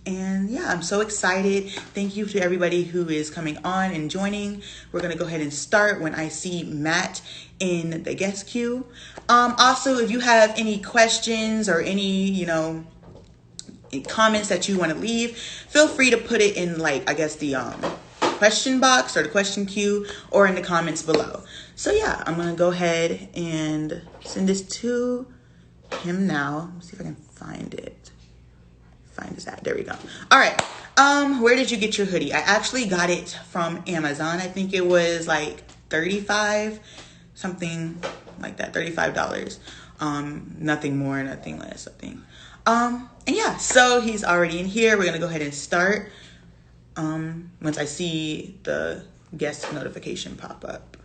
And yeah, I'm so excited. Thank you to everybody who is coming on and joining. We're going to go ahead and start when I see Matt in the guest queue. Also, if you have any questions or any, comments that you want to leave, feel free to put it in, like, I guess the question box or the question queue or in the comments below. So yeah, I'm going to go ahead and send this to him now. Let's see if I can find it. Find this at. There we go. All right. Where did you get your hoodie? I actually got it from Amazon. I think it was like 35, something like that, $35. Nothing more, nothing less, I think. And yeah, so he's already in here. We're gonna go ahead and start. Once I see the guest notification pop up.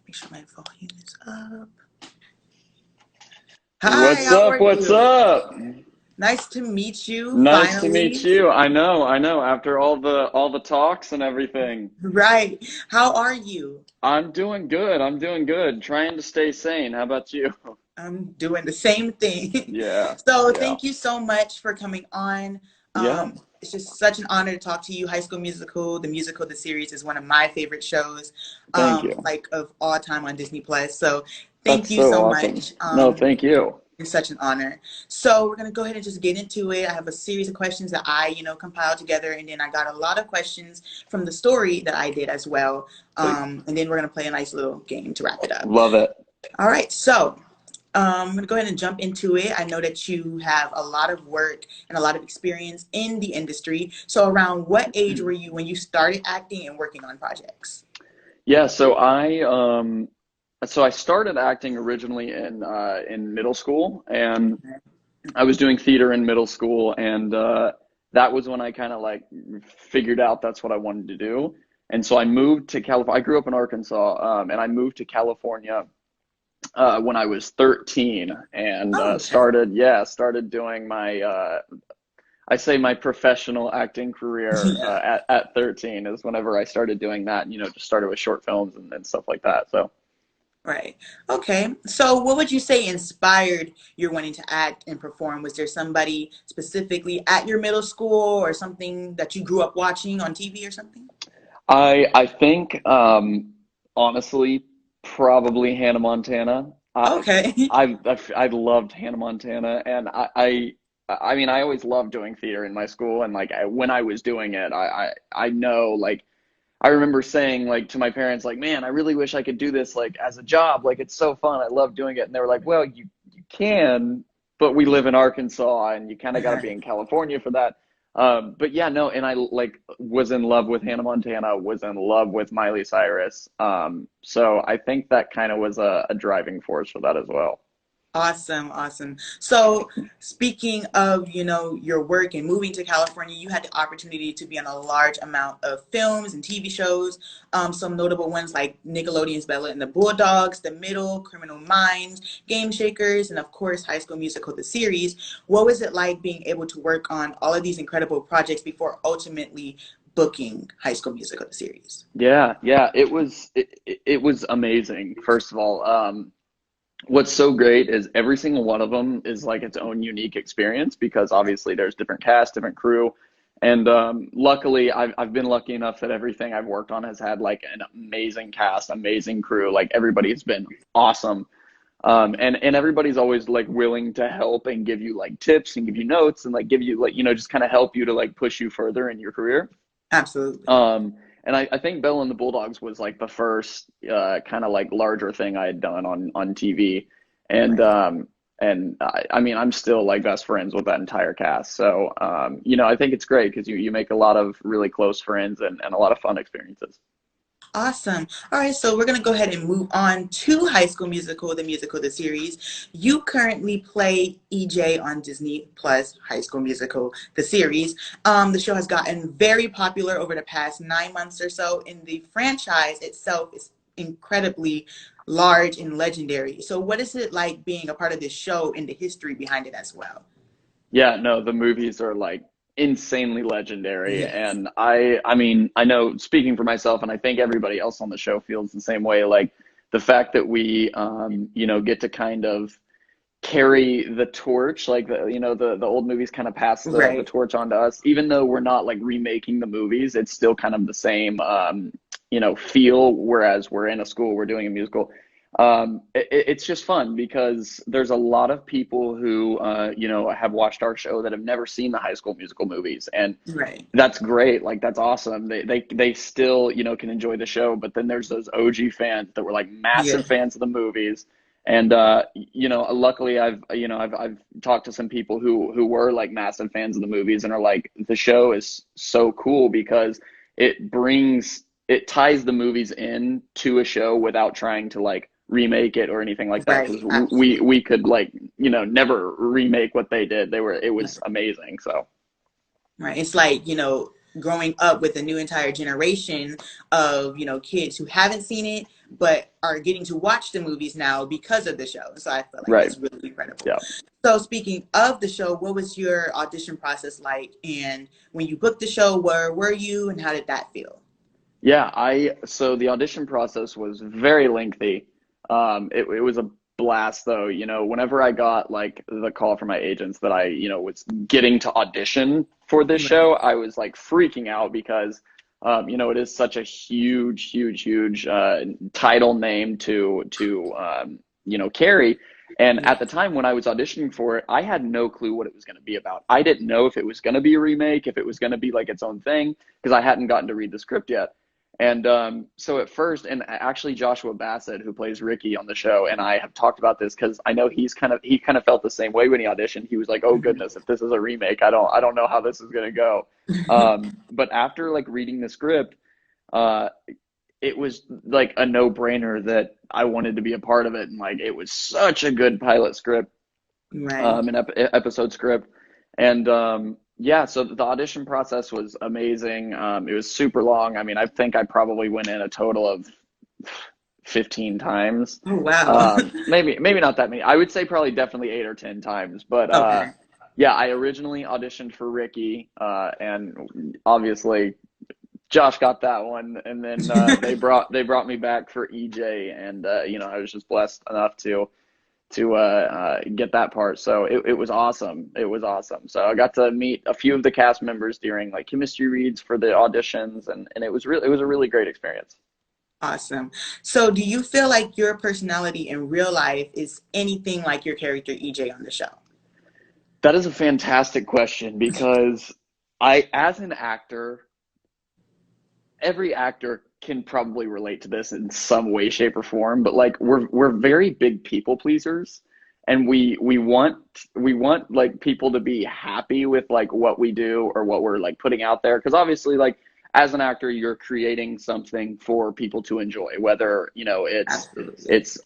Make sure my volume is up. Hi, What's how up? are What's you? up? Nice to meet you, Nice to meet finally. you. I know. After all the talks and everything, Right. How are you? I'm doing good. I'm doing good. Trying to stay sane. How about you? I'm doing the same thing. Yeah. So Yeah. thank you so much for coming on. Yeah. It's just such an honor to talk to you. High School Musical, the series is one of my favorite shows, Thank you. like of all time on Disney Plus. So thank That's you so so awesome. much. No, thank you. It's such an honor. So we're gonna go ahead and just get into it. I have a series of questions that I, compiled together, and then I got a lot of questions from the story that I did as well. Sweet. And then we're gonna play a nice little game to wrap it up. Love it. All right, so I'm going to go ahead and jump into it. I know that you have a lot of work and a lot of experience in the industry. So around what age were you when you started acting and working on projects? Yeah, so I started acting originally in middle school, and I was doing theater in middle school, and that was when I kind of like figured out that's what I wanted to do. And so I moved to California. I grew up in Arkansas, and I moved to California when I was 13, and Oh, okay. started doing I say my professional acting career Yeah. at 13 is whenever I started doing that. Just started with short films and stuff like that. So. Right. Okay. So what would you say inspired your wanting to act and perform? Was there somebody specifically at your middle school or something that you grew up watching on TV or something? I think honestly probably Hannah Montana. Okay. I loved Hannah Montana, and I mean I always loved doing theater in my school, and like when I was doing it, I know, like, I remember saying, like, to my parents, like, man, I really wish I could do this, like, as a job. Like, it's so fun. I love doing it. And they were like, well, you can, but we live in Arkansas, and you kind of got to be in California for that. But yeah, no, and I like was in love with Hannah Montana, was in love with Miley Cyrus. So I think that kind of was a driving force for that as well. Awesome, awesome. So, speaking of, your work and moving to California, you had the opportunity to be on a large amount of films and TV shows. Some notable ones like Nickelodeon's Bella and the Bulldogs, The Middle, Criminal Minds, Game Shakers, and of course, High School Musical, the series. What was it like being able to work on all of these incredible projects before ultimately booking High School Musical, the series? Yeah, it was amazing. First of all, what's so great is every single one of them is like its own unique experience, because obviously there's different cast, different crew. And luckily, I've been lucky enough that everything I've worked on has had like an amazing cast, amazing crew. Like, everybody's been awesome. And everybody's always like willing to help and give you like tips and give you notes and like give you, like, just kind of help you to like push you further in your career. Absolutely. And I think Bell and the Bulldogs was like the first kind of like larger thing I had done on TV. And Right. I mean, I'm still like best friends with that entire cast. So I think it's great because you make a lot of really close friends and a lot of fun experiences. Awesome. All right, so we're going to go ahead and move on to High School Musical, the series. You currently play EJ on Disney Plus High School Musical, the series. The show has gotten very popular over the past 9 months or so, and the franchise itself is incredibly large and legendary. So what is it like being a part of this show and the history behind it as well? Yeah, no, the movies are like insanely legendary. Yes. And I mean, I know speaking for myself, and I think everybody else on the show feels the same way. Like the fact that we, you know, get to kind of carry the torch, like the old movies kind of pass the Right. torch on to us, even though we're not like remaking the movies. It's still kind of the same, you know, feel. Whereas we're in a school, we're doing a musical. It's just fun because there's a lot of people who, you know, have watched our show that have never seen the High School Musical movies, and Right. that's great. Like that's awesome. They still, you know, can enjoy the show. But then there's those OG fans that were like Yeah. massive fans of the movies. And you know, luckily I've talked to some people who were like massive fans of the movies and are like, the show is so cool because it ties the movies in to a show without trying to like remake it or anything like that, because Right. Absolutely. we could, like, you know, never remake what they did. It was amazing. So Right. It's like, growing up with a new entire generation of, kids who haven't seen it, but are getting to watch the movies now because of the show. So I feel like right. that's really incredible. Yeah. So speaking of the show, what was your audition process like? And when you booked the show, where were you and how did that feel? Yeah, so the audition process was very lengthy. It was a blast though. You know, whenever I got like the call from my agents that I, you know, was getting to audition for this Right. show, I was like freaking out because, you know, it is such a huge title name to you know, carry. And Yeah. at the time when I was auditioning for it, I had no clue what it was going to be about. I didn't know if it was going to be a remake, if it was going to be like its own thing, because I hadn't gotten to read the script yet. And so at first, and actually Joshua Bassett, who plays Ricky on the show, and I have talked about this because I know he kind of felt the same way when he auditioned. He was like, "Oh Mhm. goodness, if this is a remake, I don't know how this is gonna go." But after like reading the script, uh, it was like a no-brainer that I wanted to be a part of it, and like it was such a good pilot script, Right. an episode script. And yeah, so the audition process was amazing. It was super long. I mean, I think I probably went in a total of 15 times. Oh, wow. Maybe not that many. I would say probably definitely 8 or 10 times. But Okay. yeah, I originally auditioned for Ricky, and obviously Josh got that one, and then they brought me back for EJ, and you know, I was just blessed enough to get that part. So it was awesome. It was awesome. So I got to meet a few of the cast members during like chemistry reads for the auditions, and it was a really great experience. Awesome. So do you feel like your personality in real life is anything like your character EJ on the show? That is a fantastic question because as an actor, every actor can probably relate to this in some way, shape, or form. But like we're very big people pleasers, and we want like people to be happy with like what we do or what we're like putting out there. Because obviously, like as an actor, you're creating something for people to enjoy, whether you know Absolutely. it's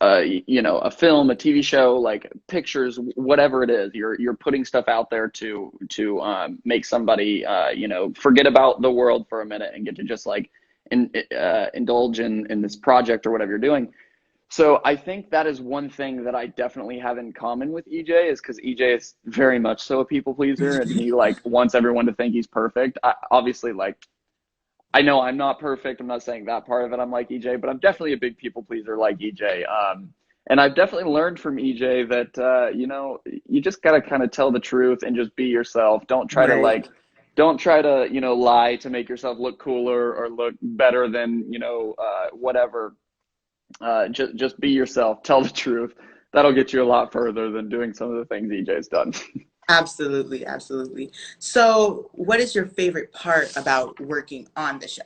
you know, a film, a TV show, like pictures, whatever it is. You're putting stuff out there to make somebody you know, forget about the world for a minute and get to just like indulge in this project or whatever you're doing. So I think that is one thing that I definitely have in common with EJ, is because EJ is very much so a people pleaser, and he like wants everyone to think he's perfect. Obviously, like I know I'm not perfect. I'm not saying that part of it I'm like EJ, but I'm definitely a big people pleaser like EJ. And I've definitely learned from EJ that you know, you just gotta kind of tell the truth and just be yourself. Right. Don't try to, you know, lie to make yourself look cooler or look better than, you know, whatever. Just be yourself. Tell the truth. That'll get you a lot further than doing some of the things EJ's done. Absolutely. Absolutely. So what is your favorite part about working on the show?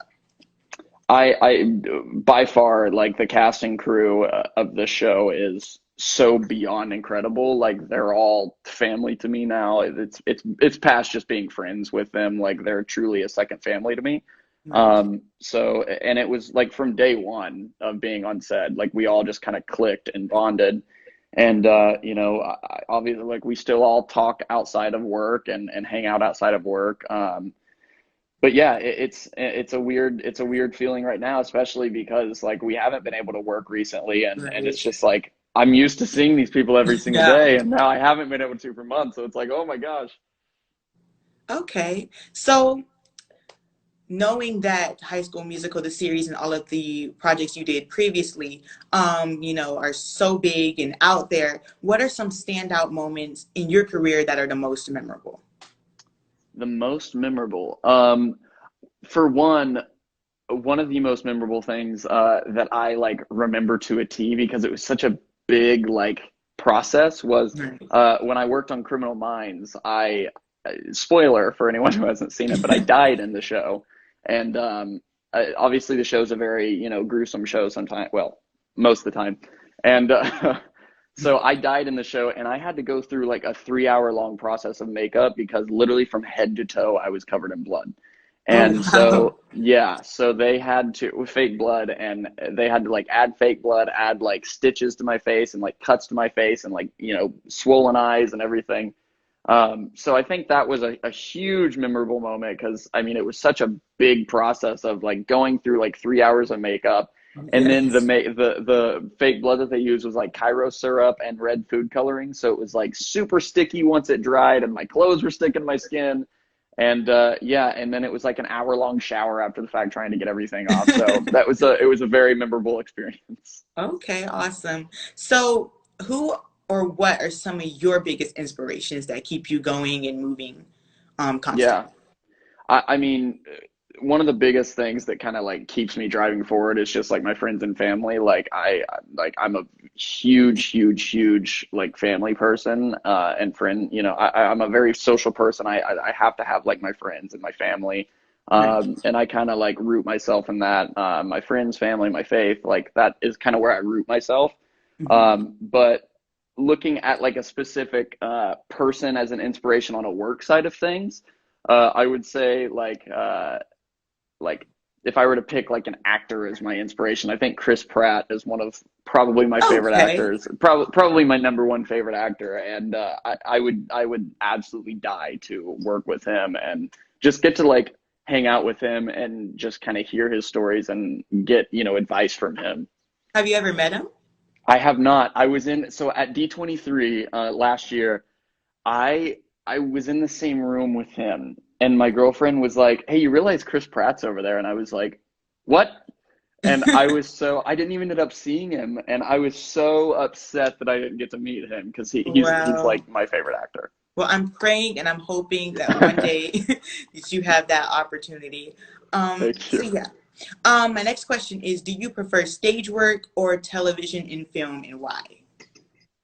I by far, like the casting crew of the show is so beyond incredible. Like they're all family to me now. It's past just being friends with them. Like they're truly a second family to me. Right. So, and it was like from day one of being on set, like we all just kind of clicked and bonded. And you know, obviously, like we still all talk outside of work and hang out outside of work. But yeah, it's a weird feeling right now, especially because like we haven't been able to work recently, and it's Right. just like I'm used to seeing these people every single Yeah. day, and now I haven't been able to for months. So it's like, oh my gosh. Okay. So knowing that High School Musical, the series, and all of the projects you did previously, are so big and out there, what are some standout moments in your career that are the most memorable? The most memorable. For one of the most memorable things that I like remember to a T because it was such a big like process was Right. when I worked on Criminal Minds. I spoiler for anyone who hasn't seen it, but I died in the show, and obviously the show's a very gruesome show sometimes. Well, most of the time, and so I died in the show, and I had to go through like a 3 hour long process of makeup because literally from head to toe I was covered in blood. Oh, And wow. so, yeah, so they had to with fake blood and they had to like add fake blood, add like stitches to my face and like cuts to my face and like, swollen eyes and everything. So I think that was a huge memorable moment because I mean, it was such a big process of like going through like 3 hours of makeup. And then Yes. the fake blood that they used was like Cairo syrup and red food coloring. So it was like super sticky once it dried and my clothes were sticking to my skin. And yeah, and then it was like an hour long shower after the fact trying to get everything off. So that was a it was a very memorable experience. Okay, awesome. So, who or what are some of your biggest inspirations that keep you going and moving Yeah. constantly? I mean, one of the biggest things that kind of like keeps me driving forward is just like my friends and family. I'm a huge like family person and friend. I'm a very social person. I have to have like my friends and my family. Right. And I kind of like root myself in that. My friends, family, my faith, like that is kind of where I root myself. Hmm. But looking at like a specific person as an inspiration on a work side of things, I would say like if I were to pick like an actor as my inspiration, I think Chris Pratt is one of probably my favorite Okay. actors, probably my number one favorite actor, and I would absolutely die to work with him and just get to like hang out with him and just kind of hear his stories and get advice from him. Have you ever met him? I have not. I was in so at D23 last year. I I was in the same room with him, and my girlfriend was like, "Hey, you realize Chris Pratt's over there?" And I was like, "What?" And I didn't even end up seeing him, and I was so upset that I didn't get to meet him because he's Wow. like my favorite actor. Well, I'm praying and I'm hoping that one day that you have that opportunity. Thank So you. yeah. My next question is, do you prefer stage work or television and film, and why?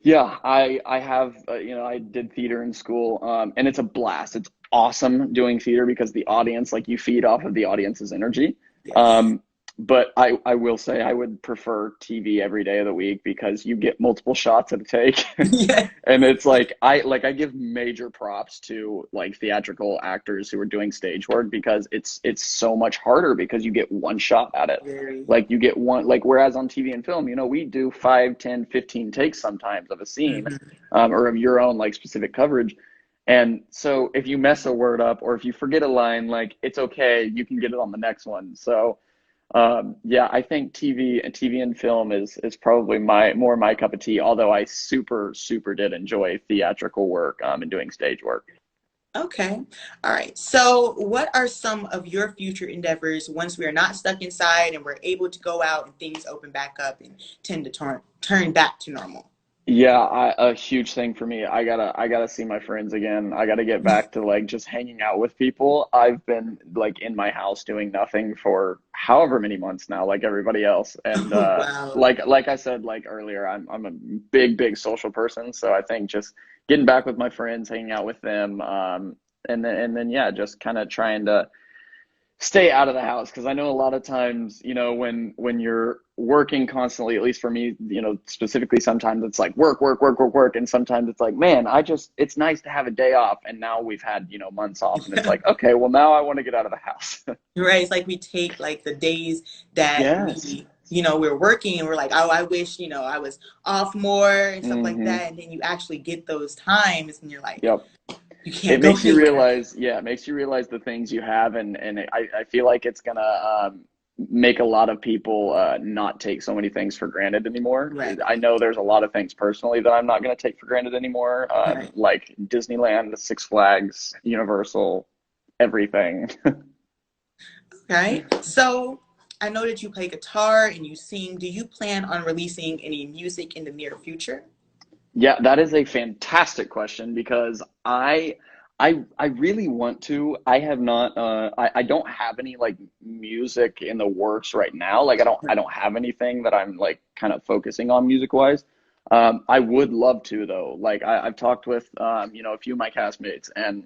Yeah, I have I did theater in school, and it's a blast. It's awesome doing theater because the audience, like you feed off of the audience's energy. Yes. Um, but I will say I would prefer TV every day of the week because you get multiple shots at a take. Yeah. And it's like I give major props to like theatrical actors who are doing stage work because it's so much harder because you get one shot at it. Very. Like you get one, like whereas on TV and film, we do 5, 10, 15 takes sometimes of a scene, Mhm. or of your own like specific coverage. And so if you mess a word up or if you forget a line, like it's okay, you can get it on the next one. So yeah, I think TV and film is probably my cup of tea. Although I super did enjoy theatrical work and doing stage work. Okay. All right. So, what are some of your future endeavors once we are not stuck inside and we're able to go out and things open back up and tend to turn back to normal? Yeah, a huge thing for me. I gotta see my friends again. I gotta get back to like just hanging out with people. I've been like in my house doing nothing for however many months now, like everybody else. And Oh, wow. like I said like earlier, I'm a big social person. So I think just getting back with my friends, hanging out with them, and then yeah, just kind of trying to stay out of the house because I know a lot of times, when you're working constantly, at least for me, specifically sometimes it's like work, and sometimes it's like, man, it's nice to have a day off, and now we've had months off, and it's like, okay, well now I want to get out of the house. Right. It's like we take like the days that Yes. we're working and we're like, oh, I wish, I was off more and stuff like Hmm. that. And then you actually get those times and you're like, Yep. you It can't go makes you anywhere. realize, yeah, it makes you realize the things you have, and I feel like it's gonna make a lot of people not take so many things for granted anymore. Right. I know there's a lot of things personally that I'm not gonna take for granted anymore, Right. like Disneyland, Six Flags, Universal. everything. Okay. So I know that you play guitar and you sing. Do you plan on releasing any music in the near future? Yeah, that is a fantastic question because I really want to. I have not I don't have any like music in the works right now. Like I don't have anything that I'm like kind of focusing on music wise. I would love to though. Like I've talked with a few of my castmates and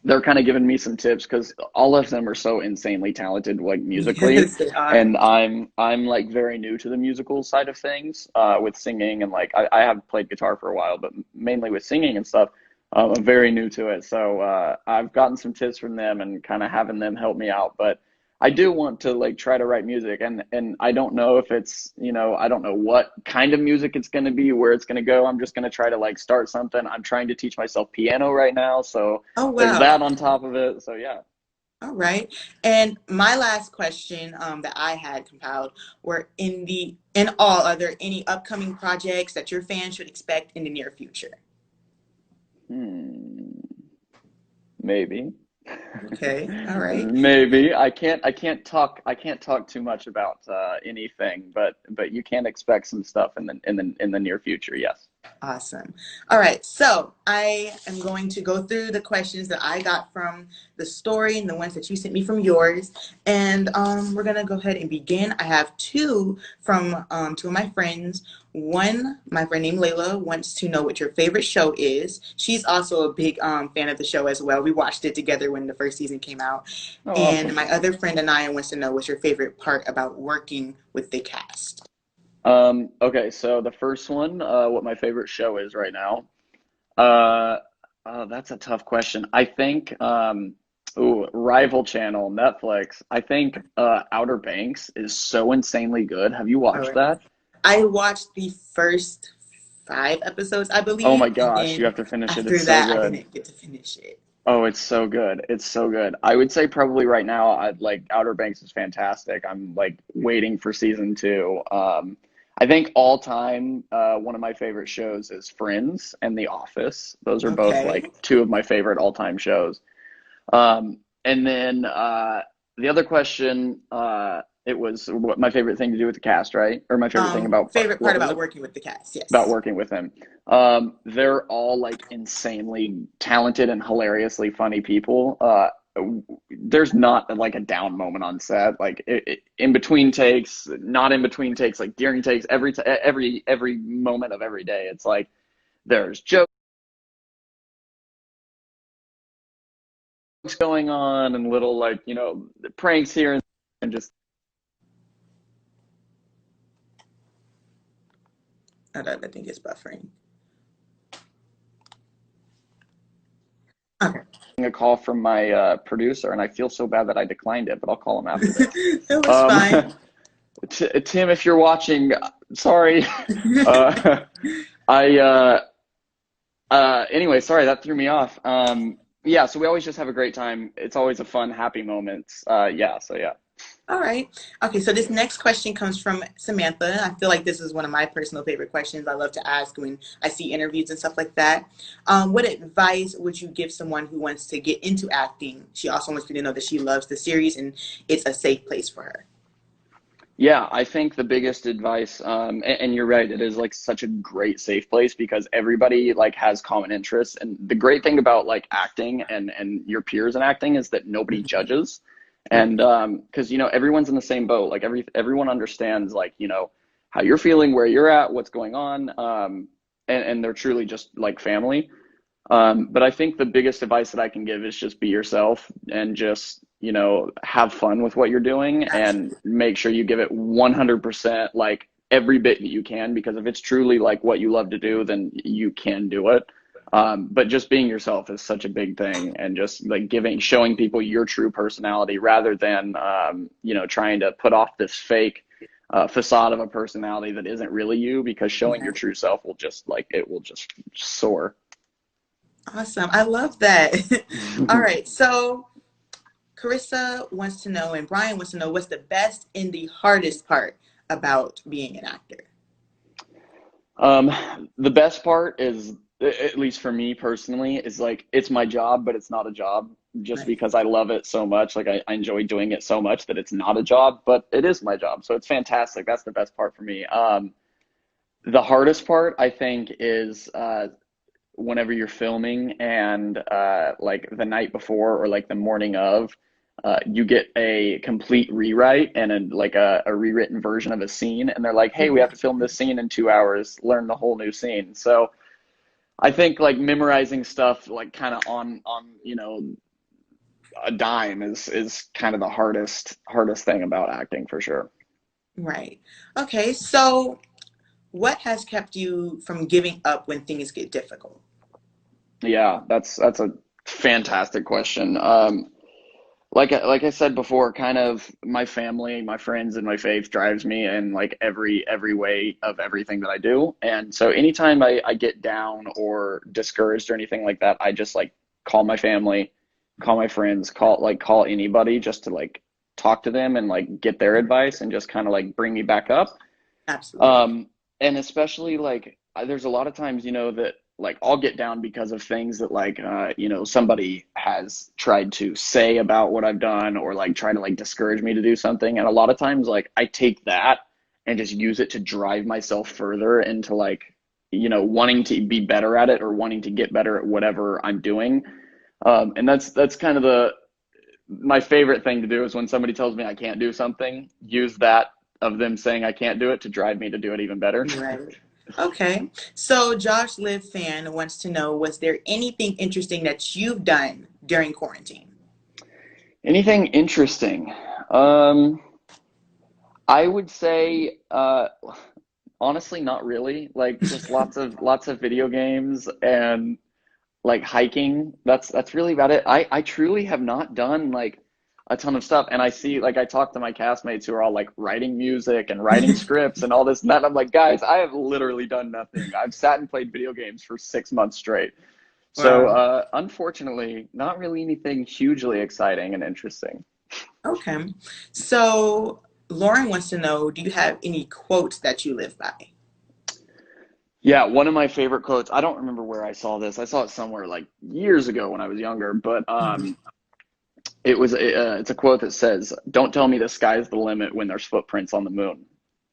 they're kind of giving me some tips because all of them are so insanely talented like musically, Yes, they are. and I'm like very new to the musical side of things with singing, and like I have played guitar for a while but mainly with singing and stuff. I'm very new to it, so I've gotten some tips from them and kind of having them help me out. But I do want to like try to write music, and I don't know if it's, I don't know what kind of music it's going to be, where it's going to go. I'm just going to try to like start something. I'm trying to teach myself piano right now, so Oh, there's wow. that on top of it. So yeah. All right. And my last question that I had compiled were in all, are there any upcoming projects that your fans should expect in the near future? Hmm. Maybe. Okay. All right. Maybe. I can't talk too much about anything, but you can expect some stuff in the near future, yes. Awesome. All right. So I am going to go through the questions that I got from the story and the ones that you sent me from yours. And we're going to go ahead and begin. I have two from two of my friends. One, my friend named Layla, wants to know what your favorite show is. She's also a big fan of the show as well. We watched it together when the first season came out. Oh, And awesome. my other friend Anaya wants to know what's your favorite part about working with the cast. Okay, so the first one, what my favorite show is right now. Uh, that's a tough question. I think, rival channel, Netflix. I think Outer Banks is so insanely good. Have you All watched right. that? I watched the first 5 episodes, I Oh my believe, and gosh, you have then to finish it. after It's so that, I good. didn't get to finish it. Oh, it's so good. It's so good. I would say probably right now, I'd like Outer Banks is fantastic. I'm like waiting for season two. I think all time, one of my favorite shows is Friends and The Office. Those are both Okay. like two of my favorite all-time shows. And then the other question, it was what my favorite thing to do with the cast, right? Or my favorite thing about Favorite part what was about it? working with the cast? About Yes. working with him. They're all like insanely talented and hilariously funny people. There's not like a down moment on set. Like in between takes, not in between takes, like during takes, every moment of every day. It's like there's jokes going on and little like pranks here and just I think it's buffering. Okay. a call from my producer, and I feel so bad that I declined it, but I'll call him after this. It was Um, fine. Tim, if you're watching, sorry. Uh, I Anyway, sorry, that threw me off. Yeah, so we always just have a great time. It's always a fun, happy moment. Yeah, so yeah. All right. Okay, so this next question comes from Samantha. I feel like this is one of my personal favorite questions I love to ask when I see interviews and stuff like that. What advice would you give someone who wants to get into acting? She also wants me to know that she loves the series and it's a safe place for her. Yeah, I think the biggest advice, and you're right, it is like such a great safe place because everybody like has common interests. And the great thing about like acting and your peers in acting is that nobody judges. And because everyone's in the same boat. Like everyone understands like how you're feeling, where you're at, what's going on, and they're truly just like family. But I think the biggest advice that I can give is just be yourself and just, have fun with what you're doing and Absolutely. make sure you give it 100%, like every bit that you can, because if it's truly like what you love to do, then you can do it. But just being yourself is such a big thing, and just like showing people your true personality rather than, trying to put off this fake facade of a personality that isn't really you, because showing your Right. true self will just like, it will just soar. Awesome. I love that. All right. So Carissa wants to know, and Brian wants to know, what's the best and the hardest part about being an actor? Um, the best part is, at least for me personally, is like it's my job, but it's not a job. just Right. because I love it so much. Like I enjoy doing it so much that it's not a job, but it is my job. So it's fantastic. That's the best part for me. The hardest part, I think, is whenever you're filming and like the night before or like the morning of, you get a complete rewrite and a rewritten version of a scene, and they're like, "Hey, we have to film this scene in 2 hours. Learn the whole new scene." So I think like memorizing stuff like kind of on a dime is kind of the hardest thing about acting for sure. Right. Okay. So, what has kept you from giving up when things get difficult? Yeah, that's a fantastic question. Like I said before, kind of my family, my friends, and my faith drives me in like every way of everything that I do. And so anytime I get down or discouraged or anything like that, I just like call my family, call my friends, call anybody just to like talk to them and like get their advice and just kind of like bring me back up. Absolutely. Um, and especially like there's a lot of times, that like I'll get down because of things that like somebody has tried to say about what I've done or like try to like discourage me to do something. And a lot of times like I take that and just use it to drive myself further into like, wanting to be better at it or wanting to get better at whatever I'm doing. And that's kind of the my favorite thing to do is when somebody tells me I can't do something, use that of them saying I can't do it to drive me to do it even better. Right. Okay. So, Josh Live fan wants to know, was there anything interesting that you've done during quarantine? Anything interesting? Um, I would say, honestly, not really. Like just lots of video games and like hiking. That's really about it. I truly have not done like a ton of stuff. And I see like I talk to my castmates who are all like writing music and writing scripts and all this and that. And I'm like, guys, I have literally done nothing. I've sat and played video games for 6 months straight. So Wow. unfortunately, not really anything hugely exciting and interesting. Okay. So, Lauren wants to know, do you have any quotes that you live by? Yeah, one of my favorite quotes. I don't remember where I saw this. I saw it somewhere like years ago when I was younger, but Mhm. it's a quote that says, "Don't tell me the sky's the limit when there's footprints on the moon."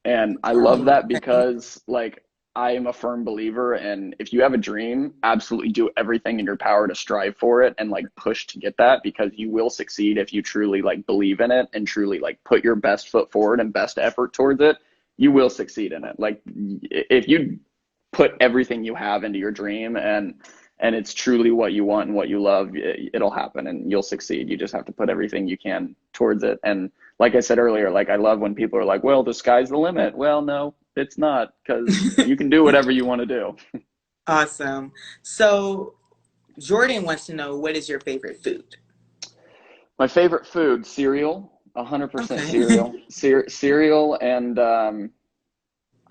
And I love Oh, that okay. because like I am a firm believer and if you have a dream, absolutely do everything in your power to strive for it and like push to get that because you will succeed if you truly like believe in it and truly like put your best foot forward and best effort towards it. You will succeed in it. Like if you put everything you have into your dream and it's truly what you want and what you love, it'll happen and you'll succeed. You just have to put everything you can towards it. And like I said earlier, like I love when people are like, well, the sky's the limit. Well, no, it's not because you can do whatever you want to do. Awesome. So, Jordan wants to know, what is your favorite food? My favorite food, cereal, 100% Okay. cereal. Cereal and I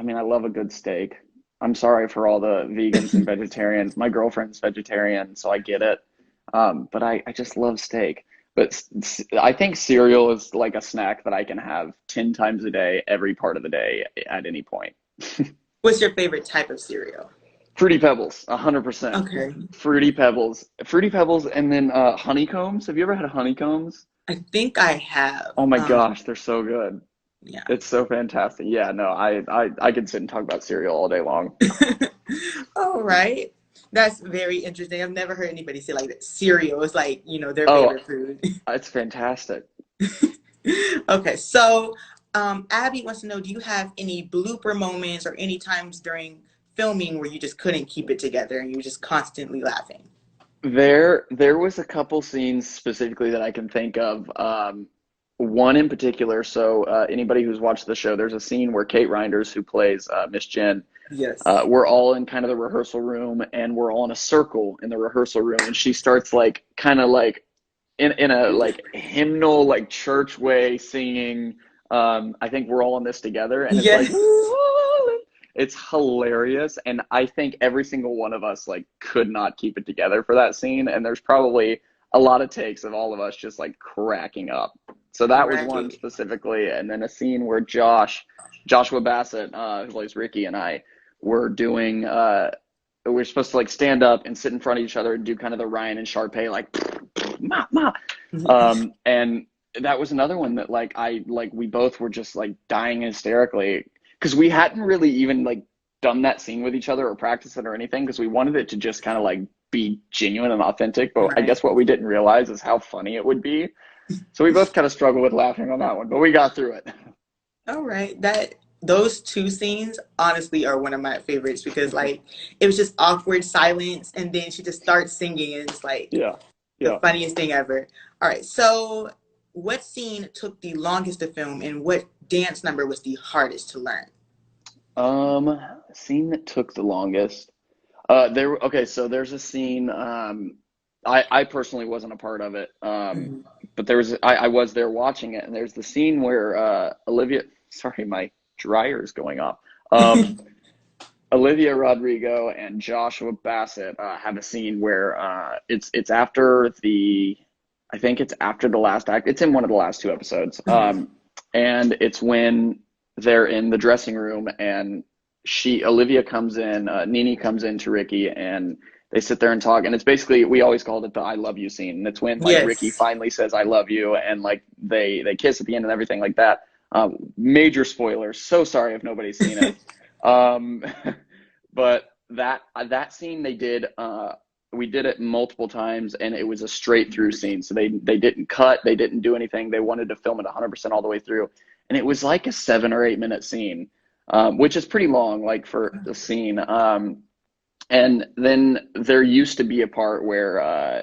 mean, I love a good steak. I'm sorry for all the vegans and vegetarians. My girlfriend's vegetarian, so I get it. But I just love steak. But I think cereal is like a snack that I can have 10 times a day, every part of the day at any point. What's your favorite type of cereal? Fruity Pebbles, 100%. Okay. Fruity Pebbles, and then honeycombs. Have you ever had honeycombs? I think I have. Oh my gosh, they're so good. Yeah. It's so fantastic. Yeah, no, I could sit and talk about cereal all day long. All right. That's very interesting. I've never heard anybody say like that. Cereal is like, their Oh, favorite food. it's fantastic. Okay. So, Abby wants to know, do you have any blooper moments or any times during filming where you just couldn't keep it together and you were just constantly laughing? There was a couple scenes specifically that I can think of. One in particular. So anybody who's watched the show, there's a scene where Kate Reinders, who plays Miss Jen, Yes. we're all in kind of the rehearsal room, and we're all in a circle in the rehearsal room, and she starts like kind of like in a like hymnal like church way singing. I think we're all in this together, and it's like Yes. "We're all in-" it's hilarious, and I think every single one of us like could not keep it together for that scene, and there's probably a lot of takes of all of us just like cracking up. So that was one Right. specifically, and then a scene where Joshua Bassett, who plays Ricky, and I were doing. We're supposed to like stand up and sit in front of each other and do kind of the Ryan and Sharpay like ma, ma. And that was another one that like we both were just like dying hysterically because we hadn't really even like done that scene with each other or practiced it or anything because we wanted it to just kind of like be genuine and authentic. But I Right. guess what we didn't realize is how funny it would be. So we both kind of struggled with laughing on that one, but we got through it. All right. Those two scenes honestly are one of my favorites because like it was just awkward silence and then she just starts singing and it's like Yeah. the Yeah. funniest thing ever. All right. So what scene took the longest to film and what dance number was the hardest to learn? Scene that took the longest. Okay, so there's a scene, I personally wasn't a part of it. Mhm. But I was there watching it, and there's the scene where Olivia, sorry, my dryer is going off. Olivia Rodrigo and Joshua Bassett have a scene where it's after I think it's after the last act. It's in one of the last two episodes. And it's when they're in the dressing room and Olivia comes in, Nene comes in to Ricky and they sit there and talk. And it's basically, we always called it the I love you scene. And it's when like Ricky Yes. finally says, I love you. And like they kiss at the end and everything like that. Major spoilers. So sorry if nobody's seen it. Um, but that scene we did it multiple times and it was a straight through scene. So they didn't cut, they didn't do anything. They wanted to film it 100% all the way through. And it was like a 7 or 8 minute scene, which is pretty long, like for the scene. And then there used to be a part where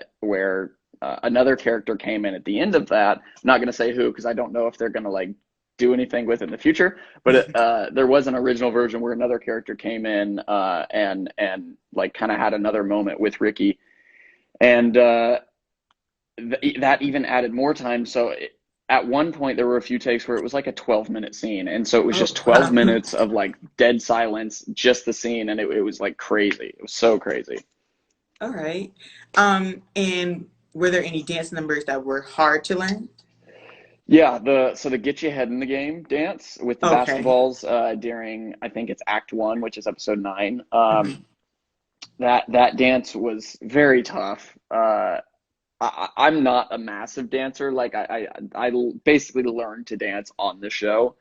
another character came in at the end of that. I'm not going to say who because I don't know if they're going to like do anything with it in the future. But there was an original version where another character came in and like kind of had another moment with Ricky, and that even added more time. So at one point there were a few takes where it was like a 12-minute scene, and so it was Oh, just 12 wow. minutes of like dead silence, just the scene, and it was like crazy. It was so crazy. All right. And were there any dance numbers that were hard to learn? Yeah, the get your head in the game dance with the Okay. basketballs during I think it's Act 1, which is episode 9. Mhm. That dance was very tough. I'm not a massive dancer. Like I basically learned to dance on the show.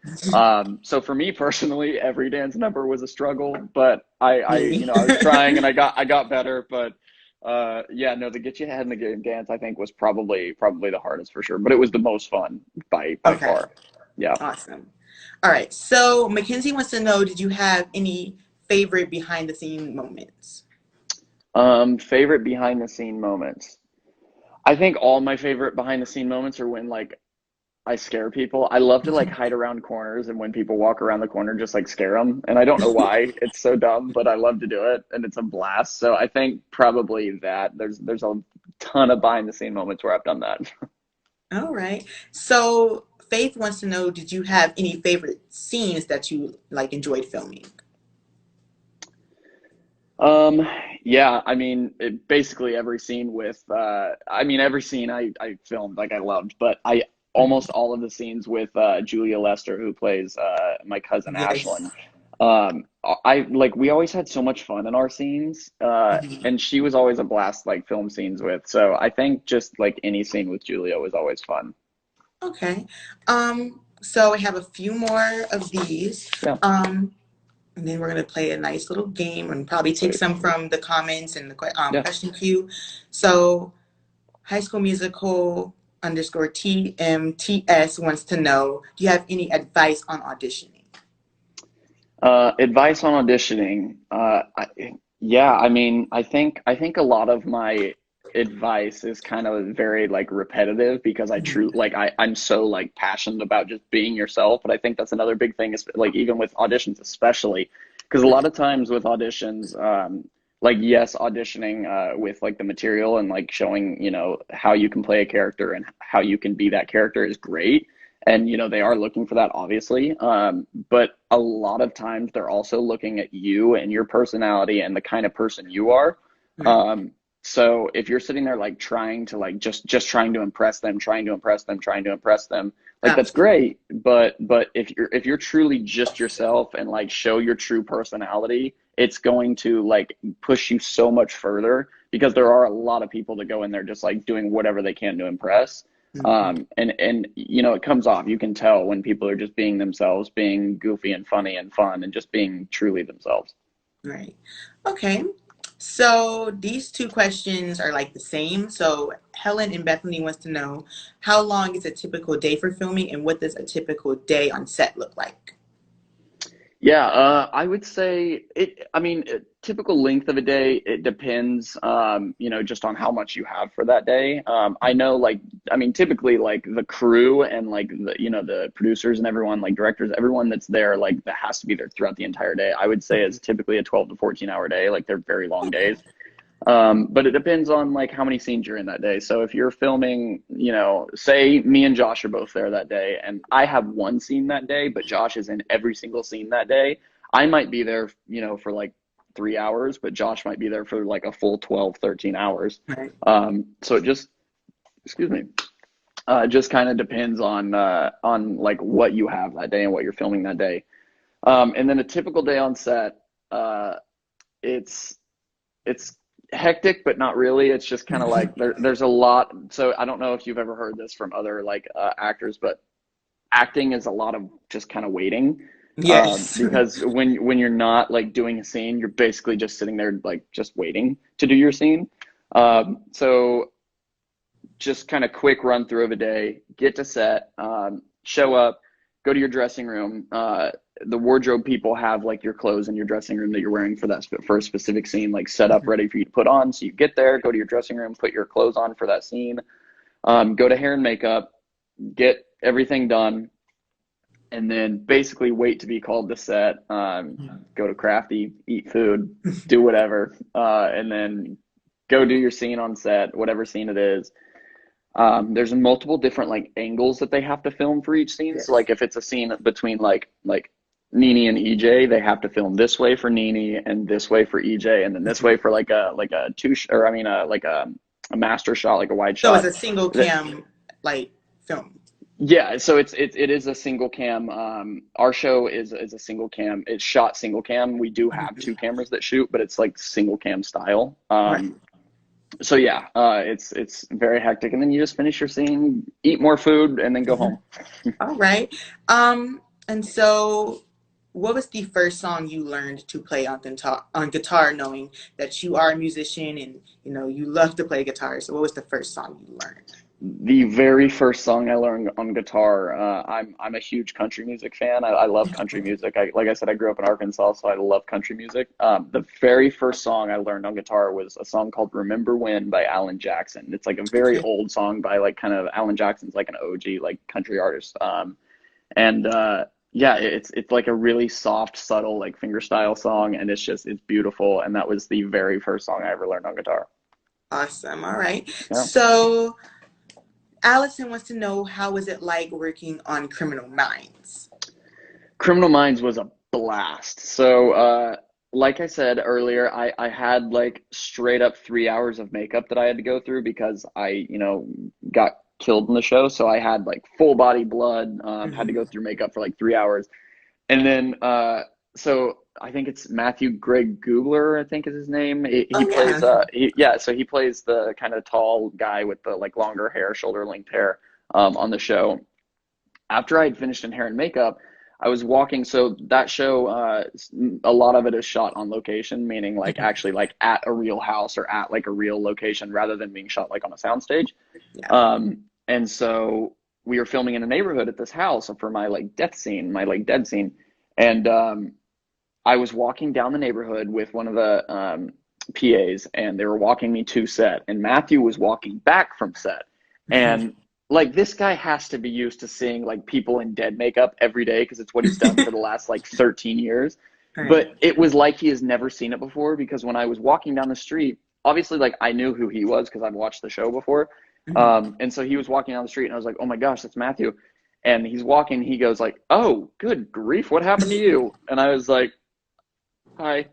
So for me personally, every dance number was a struggle, but Me. I was trying and I got better. But yeah, no, the get your head in the game dance I think was probably the hardest for sure. But it was the most fun by Okay. far. Yeah. Awesome. All right. So Mackenzie wants to know, did you have any favorite behind the scene moments? Favorite behind the scene moments. I think all my favorite behind the scene moments are when like I scare people. I love to like hide around corners and when people walk around the corner, just like scare them. And I don't know why it's so dumb, but I love to do it and it's a blast. So I think probably that there's a ton of behind the scene moments where I've done that. All right. So Faith wants to know, did you have any favorite scenes that you like enjoyed filming? Um, yeah, I mean, basically every scene every scene I filmed like I loved, but I almost all of the scenes with Julia Lester, who plays my cousin Ashlyn. Yes. We always had so much fun in our scenes, Mhm. and she was always a blast like film scenes with. So I think just like any scene with Julia was always fun. Okay. So I have a few more of these. Yeah, And then we're gonna play a nice little game and probably take sweet. some from the comments and the Yeah. question queue. So High School Musical underscore TMTS wants to know, do you have any advice on auditioning? Advice on auditioning. Yeah, I mean, I think a lot of my advice is kind of very like repetitive because Mhm. I'm so like passionate about just being yourself. But I think that's another big thing is like even with auditions, especially because a lot of times with auditions, like yes, auditioning with like the material and like showing how you can play a character and how you can be that character is great and they are looking for that obviously, but a lot of times they're also looking at you and your personality and the kind of person you are. Right. So if you're sitting there like trying to like just trying to impress them, trying to impress them, trying to impress them, Like that's great, but if you're truly just yourself and like show your true personality, it's going to like push you so much further because there are a lot of people that go in there just like doing whatever they can to impress. Mm-hmm. And you know, it comes off. You can tell when people are just being themselves, being goofy and funny and fun and just being truly themselves. Right. Okay. So these two questions are like the same. So Helen and Bethany wants to know how long is a typical day for filming and what does a typical day on set look like? Yeah, I would say it, I mean, typical length of a day, it depends, you know, just on how much you have for that day. I know like, I mean, typically like the crew and like the, you know, the producers and everyone, like directors, everyone that's there, like that has to be there throughout the entire day. I would say it's typically a 12 to 14 hour day. Like they're very long days. But it depends on like how many scenes you're in that day. So if you're filming, you know, say me and Josh are both there that day and I have one scene that day, but Josh is in every single scene that day, I might be there, you know, for like 3 hours, but Josh might be there for like a full 12, 13 hours. Right. So it just, excuse me, just kind of depends on like what you have that day and what you're filming that day. And then a typical day on set, it's, it's hectic, but not really. It's just kind of like there's a lot. So I don't know if you've ever heard this from other like actors, but acting is a lot of just kind of waiting. Yes. Because when you're not like doing a scene, you're basically just sitting there like just waiting to do your scene. So just kind of quick run through of a day, get to set, show up, go to your dressing room. The wardrobe people have like your clothes in your dressing room that you're wearing for that for a specific scene, like set up ready for you to put on. So you get there, go to your dressing room, put your clothes on for that scene, go to hair and makeup, get everything done, and then basically wait to be called to set. Go to Crafty, eat food, do whatever, and then go do your scene on set, whatever scene it is. There's multiple different like angles that they have to film for each scene. So Yes. like if it's a scene between like Nene and EJ, they have to film this way for Nene and this way for EJ, and then this way for like a or I mean like a master shot, like a wide So it's shot. a single That, cam like film. yeah, so it is a single cam. Our show is a single cam. It's shot single cam. We do have two cameras that shoot, but it's like single cam style. Right. So yeah, it's very hectic, and then you just finish your scene, eat more food, and then go home. All right. And so what was the first song you learned to play on guitar, knowing that you are a musician and you know you love to play guitar? So what was the first song you learned? The very first song I learned on guitar, I'm a huge country music fan. I love country music. Like I said, I grew up in Arkansas, so I love country music. The very first song I learned on guitar was a song called "Remember When" by Alan Jackson. It's like a very Okay. old song by like kind of Alan Jackson's like an OG like country artist. And yeah, it's like a really soft, subtle like fingerstyle song, and it's beautiful. And that was the very first song I ever learned on guitar. Awesome. All right. Yeah. So Allison wants to know how was it like working on Criminal Minds? Criminal Minds was a blast. So, like I said earlier, I had like straight up 3 hours of makeup that I had to go through because I, you know, got killed in the show. So I had like full body blood, had to Hmm. go through makeup for like 3 hours. And then, so I think it's Matthew Greg Gubler, I think is his name. He Oh yeah. plays, yeah, so he plays the kind of tall guy with the like longer hair, shoulder length hair, on the show. After I had finished in hair and makeup, I was walking. So that show, a lot of it is shot on location, meaning like Mhm. actually like at a real house or at like a real location rather than being shot like on a soundstage. Yeah. And so we were filming in a neighborhood at this house for my like death scene, my like dead scene. And I was walking down the neighborhood with one of the PAs, and they were walking me to set, and Matthew was walking back from set. And like this guy has to be used to seeing like people in dead makeup every day because it's what he's done for the last like 13 years. Right. But it was like he has never seen it before because when I was walking down the street, obviously like I knew who he was because I've watched the show before. Mhm. And so he was walking down the street and I was like, oh my gosh, that's Matthew. And he's walking, he goes like, oh, good grief, what happened to you? And I was like, Hi.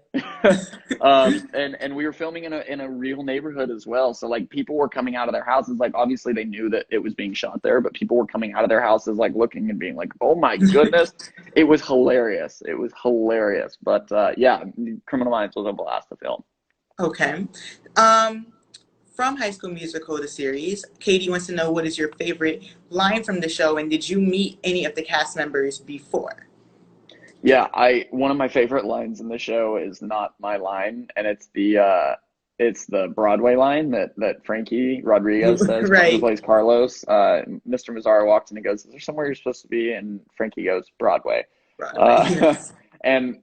And we were filming in a real neighborhood as well. So like people were coming out of their houses, like obviously they knew that it was being shot there, but people were coming out of their houses like looking and being like, "Oh my goodness." It was hilarious. It was hilarious. But yeah, Criminal Minds was a blast to film. Okay. Um, from High School Musical, the series, Katie wants to know what is your favorite line from the show, and did you meet any of the cast members before? Yeah, I one of my favorite lines in the show is not my line, and it's the Broadway line that Frankie Rodriguez says, who Right. plays Carlos. Mr. Mazzara walks in and goes, "Is there somewhere you're supposed to be?" And Frankie goes, "Broadway." Broadway. Uh, Yes. and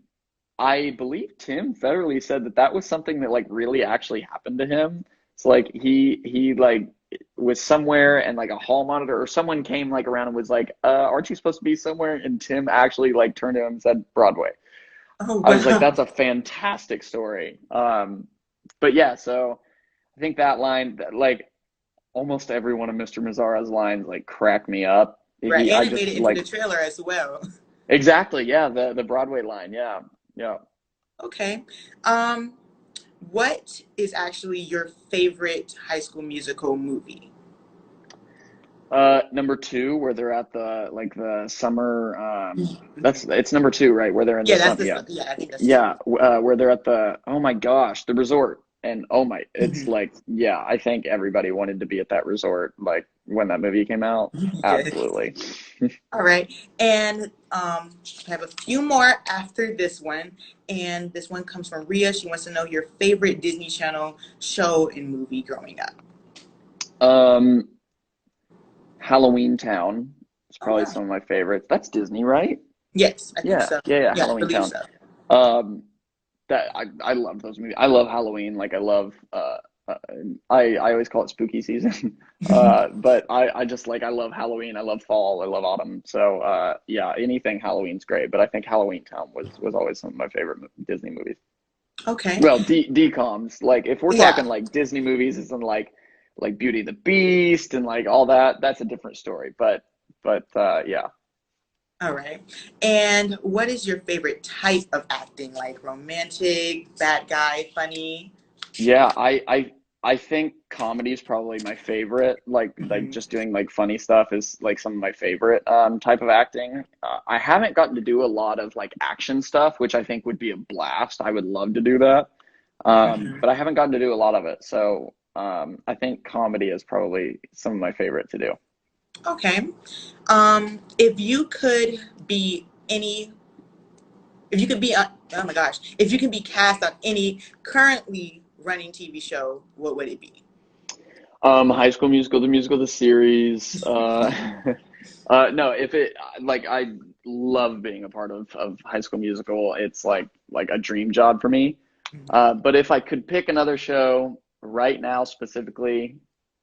I believe Tim Federle said that that was something that like really actually happened to him. It's like he like was somewhere and like a hall monitor or someone came like around and was like, aren't you supposed to be somewhere? And Tim actually like turned to him and said Broadway. Oh, I was like, wow. that's a fantastic story. But yeah, so I think that line, like almost every one of Mr. Mazzara's lines, like crack me up. Right. I And it just made it into the like trailer as well. exactly, yeah, the Broadway line, yeah, yeah. Okay. Um, what is actually your favorite High School Musical movie? Number two, where they're at the like the summer. That's it's number two, right? Where they're in the Yeah, that's sun. the Yeah, yeah. I think that's two. yeah. Where they're at the oh my gosh, the resort, and oh my, it's Mhm. like yeah. I think everybody wanted to be at that resort, like when that movie came out. Yes. Absolutely. All right. And I have a few more after this one. And this one comes from Ria. She wants to know your favorite Disney Channel show and movie growing up. Um, Halloween Town is Oh probably wow. some of my favorites. That's Disney, right? Yes, I think Yeah, so. yeah, yeah. Yeah, I Halloween believe Town. so. Um, that I love those movies. I love Halloween. Like I love uh I always call it spooky season. But I just like I love Halloween. I love fall. I love autumn. So yeah, anything Halloween's great. But I think Halloween Town was always some of my favorite Disney movies. Okay. Well, DComs. Like if we're talking Yeah. like Disney movies, isn't like Beauty and the Beast and like all that. That's a different story. But yeah. All right. And what is your favorite type of acting? Like romantic, bad guy, funny? Yeah, I think comedy is probably my favorite. Like Mhm. just doing like funny stuff is like some of my favorite type of acting. I haven't gotten to do a lot of like action stuff, which I think would be a blast. I would love to do that. Mhm. But I haven't gotten to do a lot of it. So I think comedy is probably some of my favorite to do. Okay. If you could be any, if you could be, oh my gosh, if you could be cast on any currently running TV show, what would it be? High School Musical, the musical, the series. No, if it like I love being a part of High School Musical. It's like a dream job for me. But if I could pick another show right now specifically,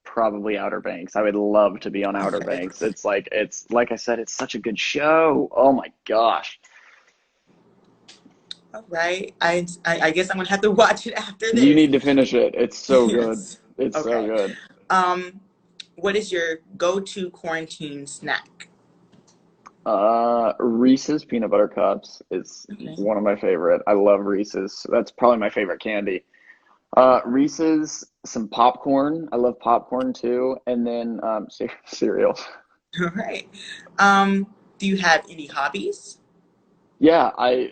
probably Outer Banks. I would love to be on Outer Okay. Banks. It's like I said, it's such a good show. Oh my gosh. All right. I guess I'm gonna have to watch it after You this. need to finish it. It's so good. Yes. It's so Okay. good. Um, what is your go-to quarantine snack? Reese's peanut butter cups is Okay. one of my favorite. I love Reese's. That's probably my favorite candy. Reese's, some popcorn. I love popcorn too, and then cereal. All right. Um, do you have any hobbies? Yeah, I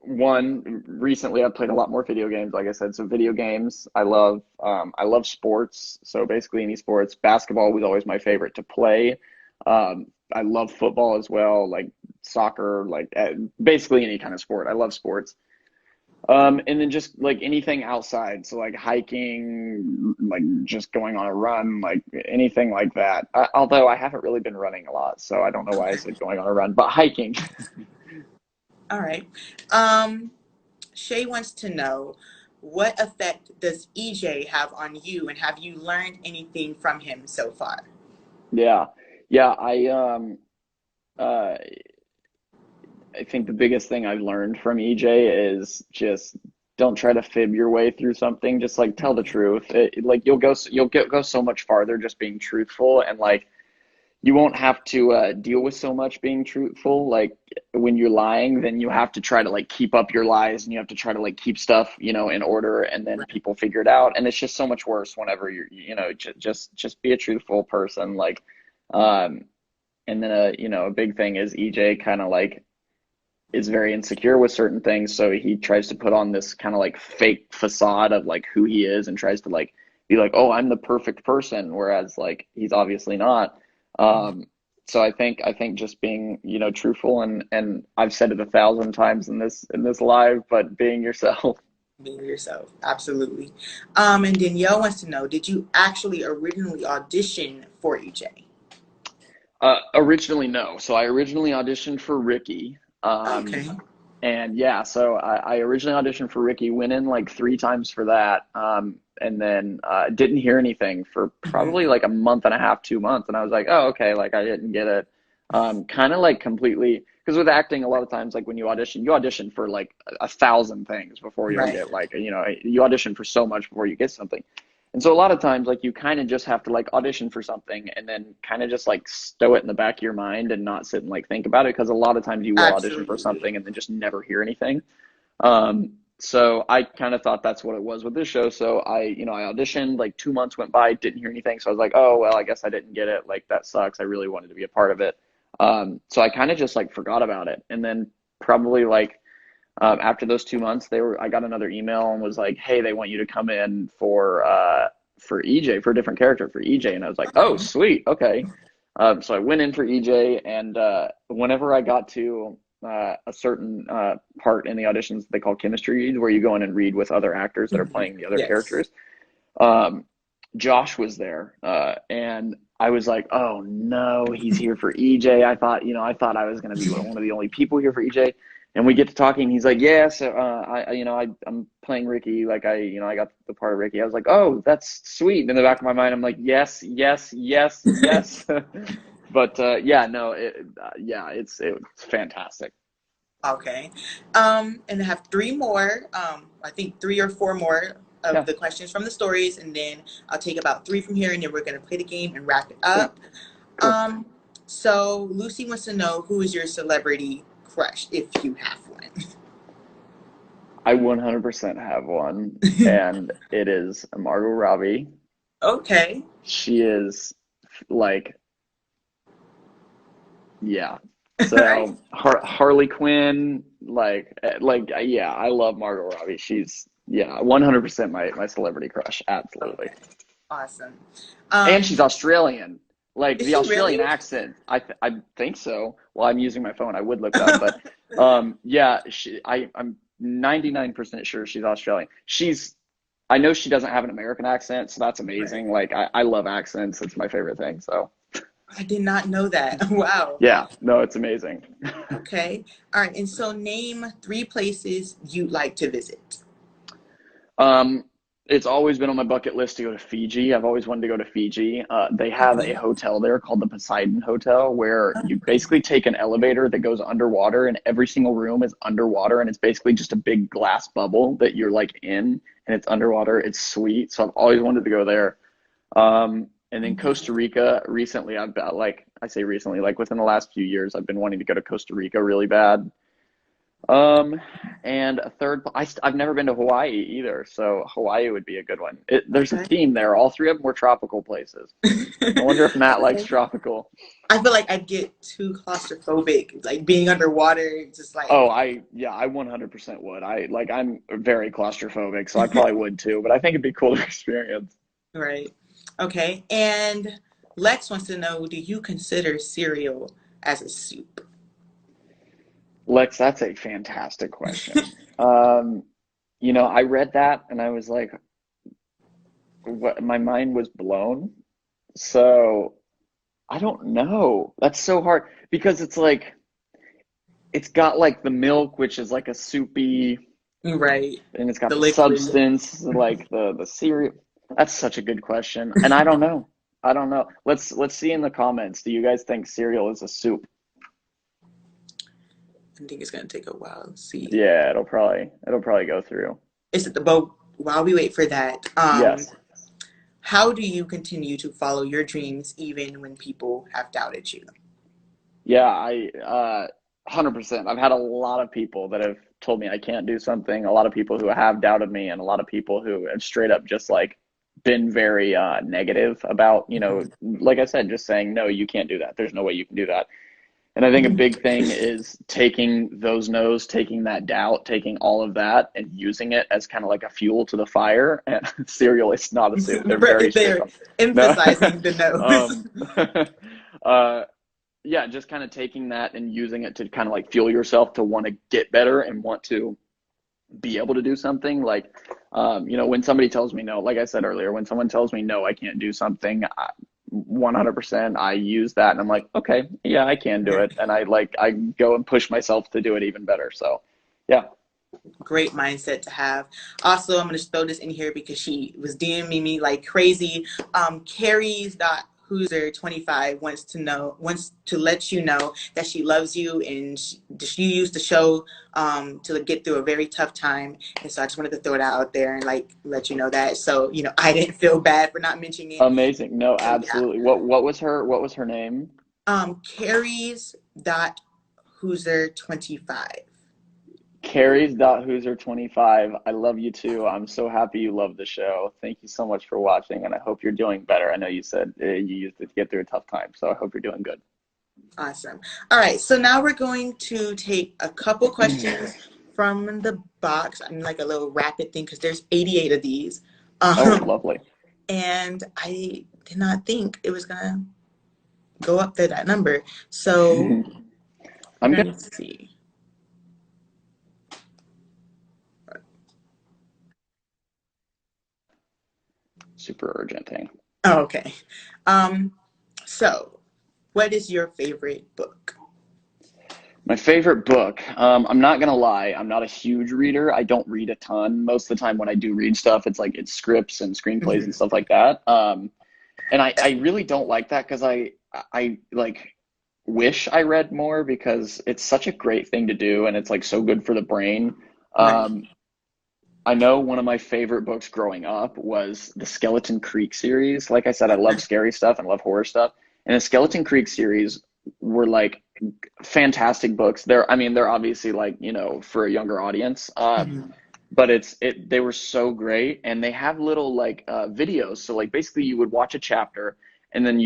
one recently I've played a lot more video games, like I said. So video games, I love sports. So basically any sports. Basketball was always my favorite to play. I love football as well, like soccer, like basically any kind of sport. I love sports. And then just like anything outside, so like hiking, like just going on a run, like anything like that. Although I haven't really been running a lot, so I don't know why I said going on a run, but hiking. All right. Um, Shay wants to know what effect does EJ have on you, and have you learned anything from him so far? Yeah. Yeah, uh I think the biggest thing I've learned from EJ is just don't try to fib your way through something. Just like tell the truth. Like you'll go so much farther just being truthful and like you won't have to deal with so much being truthful. Like when you're lying, then you have to try to like keep up your lies, and you have to try to like keep stuff, you know, in order, and then Right. people figure it out. And it's just so much worse whenever you're, you know, just be a truthful person. Like, um, and then you know, a big thing is EJ kind of like is very insecure with certain things, so he tries to put on this kind of like fake facade of like who he is, and tries to like be like, oh, I'm the perfect person, whereas like he's obviously not. Um, so I think just being, you know, truthful, and I've said it 1,000 times in this live, but being yourself. Being yourself, absolutely. And Danielle wants to know, did you actually originally audition for EJ? Originally, no. So I originally auditioned for Ricky. Okay. And yeah, so I originally auditioned for Ricky, went in like 3 times for that, and then didn't hear anything for Hmm. probably like a month and a half, 2 months, and I was like, oh, okay, like I didn't get it. Kind of like completely, because with acting, a lot of times, like when you audition for like 1,000 things before you'll Right. get like, you know, you audition for so much before you get something. And so a lot of times, like you kind of just have to like audition for something and then kind of just like stow it in the back of your mind and not sit and like think about it, because a lot of times you will audition for Absolutely. something and then just never hear anything. So I kind of thought that's what it was with this show. So you know, I auditioned, like 2 months went by, didn't hear anything. So I was like, oh, well, I guess I didn't get it. Like that sucks. I really wanted to be a part of it. So I kind of just like forgot about it. And then probably like after those 2 months, I got another email and was like, hey, they want you to come in for EJ, for a different character for EJ. And I was like, oh, Okay. sweet, okay. So I went in for EJ, and whenever I got to a certain part in the auditions they call chemistry reads, where you go in and read with other actors that are Mhm. playing the other Yes. characters. Um, Josh was there, and I was like, "Oh no, he's here for EJ." I thought I was going to be one of the only people here for EJ. And we get to talking. He's like, "Yeah, so I'm playing Ricky. Like I got the part of Ricky." I was like, "Oh, that's sweet." And in the back of my mind, I'm like, "Yes, yes, yes, yes." But yeah, no, yeah, it's fantastic. Okay. And I have three more, I think three or four more of Yeah, the questions from the stories, and then I'll take about three from here, and then we're going to play the game and wrap it cool, up. cool. Um, so Lucy wants to know, who is your celebrity crush, if you have I 100% have one, one? and it is Margot Robbie. Okay. She is like, yeah. All right. So Harley Quinn, yeah, I love Margot Robbie. She's, yeah, 100% my celebrity crush. Absolutely. Okay. Awesome. And she's Um, Australian. Like is the she Australian really? accent, I think so. Well, I'm using my phone. I would look it up, but yeah, I'm 99% sure she's Australian. I know she doesn't have an American accent, so that's Right. amazing. Like I love accents. It's my favorite thing. So I did not know that. Wow. yeah, no, it's amazing. Okay. All right. And so name three places you'd like to visit. Um, it's always been on my bucket list to go to Fiji. I've always wanted to go to Fiji. They have a Okay. hotel there called the Poseidon Hotel, where you Okay. basically take an elevator that goes underwater, and every single room is underwater, and it's basically just a big glass bubble that you're like in, and it's underwater. It's sweet. So I've always wanted to go there. And then Costa Okay. Rica. Recently, I've been like, I say recently, like within the last few years, I've been wanting to go to Costa Rica really bad. Um, and a third, I've never been to Hawaii either, so Hawaii would be a good one. There's a Okay. theme there. All three of them were tropical places. I wonder if Matt likes Okay. tropical. I feel like I'd get too claustrophobic, like being underwater, just Oh, like, yeah, I 100% would. I'm very claustrophobic, so I probably would too, but I think it'd be cool to experience. right. Okay. And Lex wants to know, do you consider cereal as a soup? Lex, that's a fantastic question. I read that and I was like, what, my mind was blown. So I don't know. That's so hard because it's like it's got like the milk, which is like a soupy, Right. and it's got The the liquid. substance, like the cereal. That's such a good question, and I don't know. I don't know. Let's see in the comments. Do you guys think cereal is a soup? I think it's gonna take a while. Let's see. Yeah, it'll probably go through. It's at the boat. While we wait for that, Yes. how do you continue to follow your dreams even when people have doubted you? Yeah, 100%. I've had a lot of people that have told me I can't do something, a lot of people who have doubted me, and a lot of people who have straight up just like been very negative about, Mhm. like I said, just saying, no, you can't do that. There's no way you can do that. And I think a big thing is taking those no's, taking that doubt, taking all of that and using it as kind of like a fuel to the fire. And cereal is not a cereal. They're very Right, strict they're on. No. emphasizing the nose. um, uh, yeah, just kind of taking that and using it to kind of like fuel yourself to want to get better and want to be able to do something. Like, when somebody tells me no, like I said earlier, when someone tells me no, I can't do something, 100% I use that and I'm like, okay, yeah, I can do it. And I go and push myself to do it even better. So, yeah. Great mindset to have. Also, I'm going to throw this in here because she was DMing me like crazy. Carrie's dot Hooser 25 wants to let you know that she loves you, and she used the show to get through a very tough time. And so I just wanted to throw it out there and like let you know that. So, I didn't feel bad for not mentioning it. Amazing. No, So yeah. absolutely. What was her name? Carrie's dot Hooser 25. Carries.Hooser25. I love you too. I'm so happy you love the show. Thank you so much for watching, and I hope you're doing better. I know you said you used it to get through a tough time, so I hope you're doing good. Awesome. All right, so now we're going to take a couple questions from the box. I'm like a little rapid thing because there's 88 of these. Oh, Um, lovely. and I did not think it was gonna go up to that number. So we're I'm good. gonna see. Super urgent thing. Oh, okay. Um, so what is your favorite book? My favorite book. I'm not gonna lie. I'm not a huge reader. I don't read a ton. Most of the time when I do read stuff, it's scripts and screenplays and Mhm. stuff like that. And I really don't like that because I like wish I read more because it's such a great thing to do and it's like so good for the brain. Right. Um, I know one of my favorite books growing up was the Skeleton Creek series. Like I said, I love Okay. scary stuff and love horror stuff. And the Skeleton Creek series were like fantastic books. They're obviously like, for a younger audience. Mhm. But they were so great and they have little like videos. So like basically you would watch a chapter and then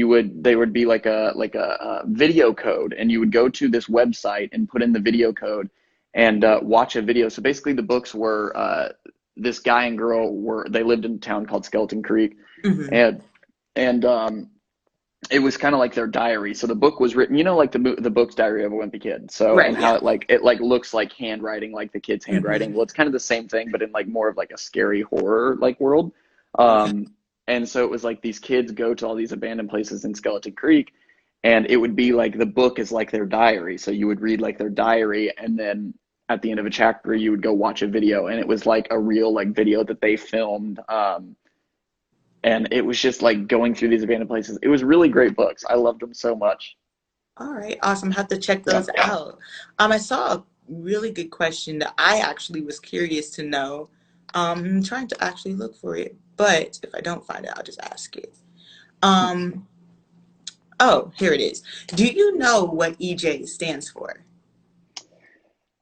they would be like a video code and you would go to this website and put in the video code and watch a video. So basically the books were this guy and girl they lived in a town called Skeleton Creek Mhm. and and it was kind of like their diary. So the book was written, like the book's Diary of a Wimpy Kid. So Right. and how Yeah. it looks like handwriting, like the kid's handwriting. Mhm. Well, it's kind of the same thing, but in like more of like a scary horror like world. Okay. And so it was like these kids go to all these abandoned places in Skeleton Creek, and it would be like the book is like their diary. So you would read like their diary, and then at the end of a chapter, you would go watch a video, and it was like a real like video that they filmed. And it was just like going through these abandoned places. It was really great books. I loved them so much. All right, awesome. Have to check Yeah. those out. I saw a really good question that I actually was curious to know. I'm trying to actually look for it, but if I don't find it, I'll just ask it. Um, oh, here it is. Do you know what EJ stands for?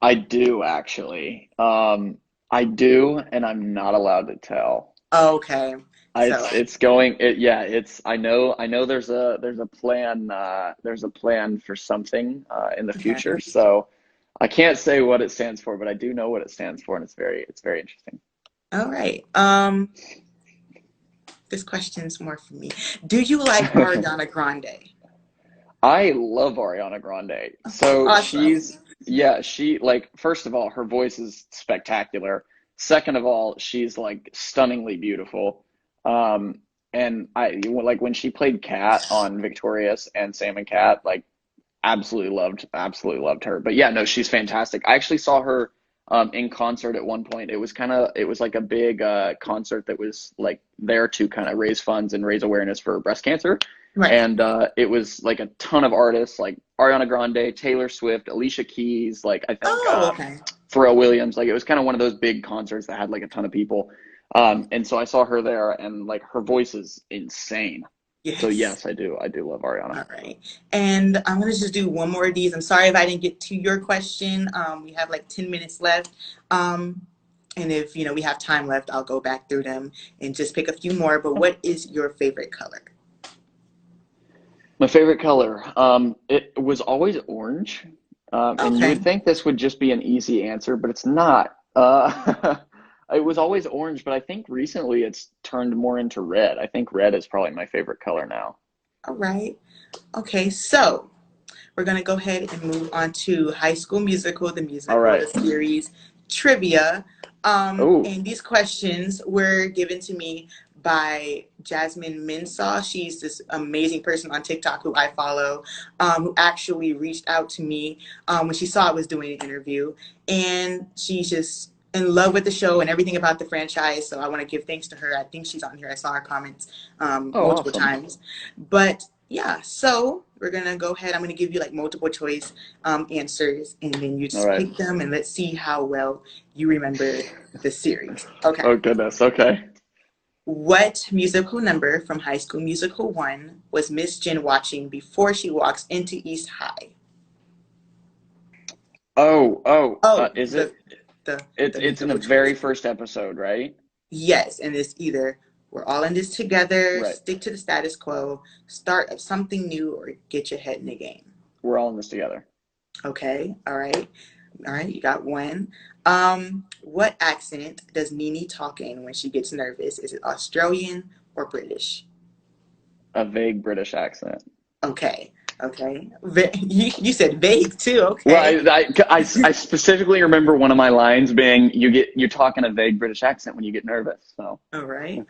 I do actually. I do, and I'm not allowed to tell. Okay, so It's going. Yeah. I know. There's a plan for something in the okay. future. So I can't say what it stands for, but I do know what it stands for, and it's very interesting. All right. This question's more for me. Do you like Ariana Grande? I love Ariana Grande. So Awesome. yeah, first of all, her voice is spectacular. Second of all, she's like stunningly beautiful. Um, and like when she played Kat on Victorious and Sam and Cat, like absolutely loved her. But yeah, no, she's fantastic. I actually saw her in concert at one point. It was like a big concert that was like there to kind of raise funds and raise awareness for breast cancer. Right. And it was like a ton of artists like Ariana Grande, Taylor Swift, Alicia Keys, like I think Oh, okay. Pharrell Williams. Like it was kind of one of those big concerts that had like a ton of people. And so I saw her there, and like her voice is insane. So Yes. yes, I do love Ariana. All right. And I'm going to just do one more of these. I'm sorry if I didn't get to your question. We have like 10 minutes left. And if, we have time left, I'll go back through them and just pick a few more. But what is your favorite color? My favorite color, it was always orange. And you would Okay. think this would just be an easy answer, but it's not. It was always orange, but I think recently it's turned more into red. I think red is probably my favorite color now. All right. Okay. So we're going to go ahead and move on to High School All the right. series trivia. Oh, And these questions were given to me by Jasmine Minsaw. She's this amazing person on TikTok who I follow, who actually reached out to me when she saw I was doing an interview. And she's just in love with the show and everything about the franchise. So I want to give thanks to her. I think she's on here. I saw her comments oh, multiple awesome. times. But yeah, so we're gonna go ahead. I'm gonna give you like multiple choice answers, and then you All just right. pick them, and let's see how well you remember the series. Okay. Oh goodness. Okay. What musical number from High School Musical 1 was Miss Jen watching before she walks into East High? Oh, Oh, is the it? the It's the it's in the multiple very choice. first episode, right? Yes, and it's either we're all in this together, Right. stick to the status quo, start of something new, or get your head in the game. We're all in this together. Okay, all right. All right, you got one. What accent does Nene talk in when she gets nervous? Is it Australian or British? A vague British accent. Okay, okay. You said vague too. Well, Okay. I specifically remember one of my lines being, you talk in a vague British accent when you get nervous." So, All right.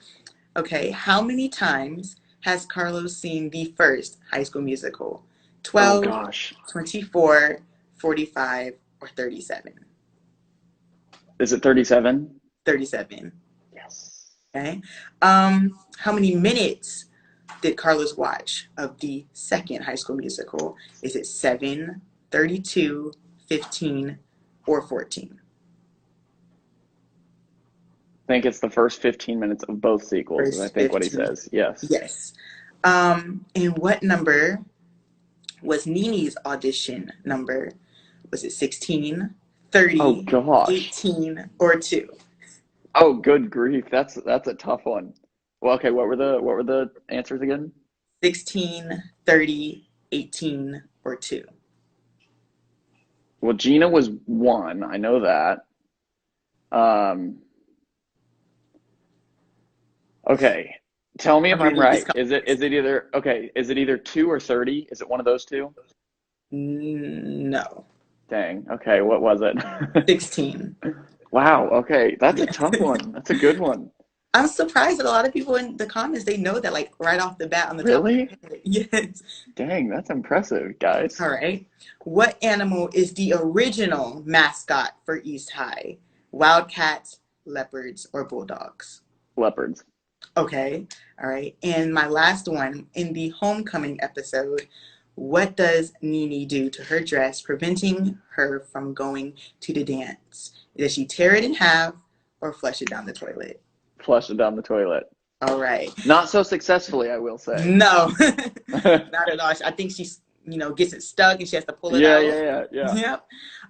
Okay. How many times has Carlos seen the first High School Musical? oh 12, gosh, 24, 45, or 37? is it 37? 37. Yes. Okay. How many minutes did Carlos watch of the second High School Musical? Is it 7, 32, 15, or 14? I think it's the first 15 minutes of both sequels, is I First think what he 15. says. Yes. Yes. And what number was Nini's audition number? Was it 16, Oh 30, gosh. 18, or 2? Oh, good grief. That's a tough one. Well, okay, what were the answers again? 16, 30, 18, or 2? Well, Gina was one. I know that. Um, okay. Tell me I'm if going to I'm need this. right. Is it either 2 or 30? Is it one of those two? No. Dang. Okay, what was it? 16. Wow, okay. That's a Yes. tough one. That's a good one. I'm surprised that a lot of people in the comments they know that like right off the bat on the top of their Really? head. Yes. Dang, that's impressive, guys. All right. What animal is the original mascot for East High? Wildcats, leopards, or bulldogs? Leopards. Okay. All right. And my last one in the homecoming episode, what does Nene do to her dress, preventing her from going to the dance? Does she tear it in half or flush it down the toilet? Flush it down the toilet. All right. Not so successfully, I will say. No, not at all. I think she's, gets it stuck and she has to pull it Yeah, out. yeah, yeah, yeah. Yep.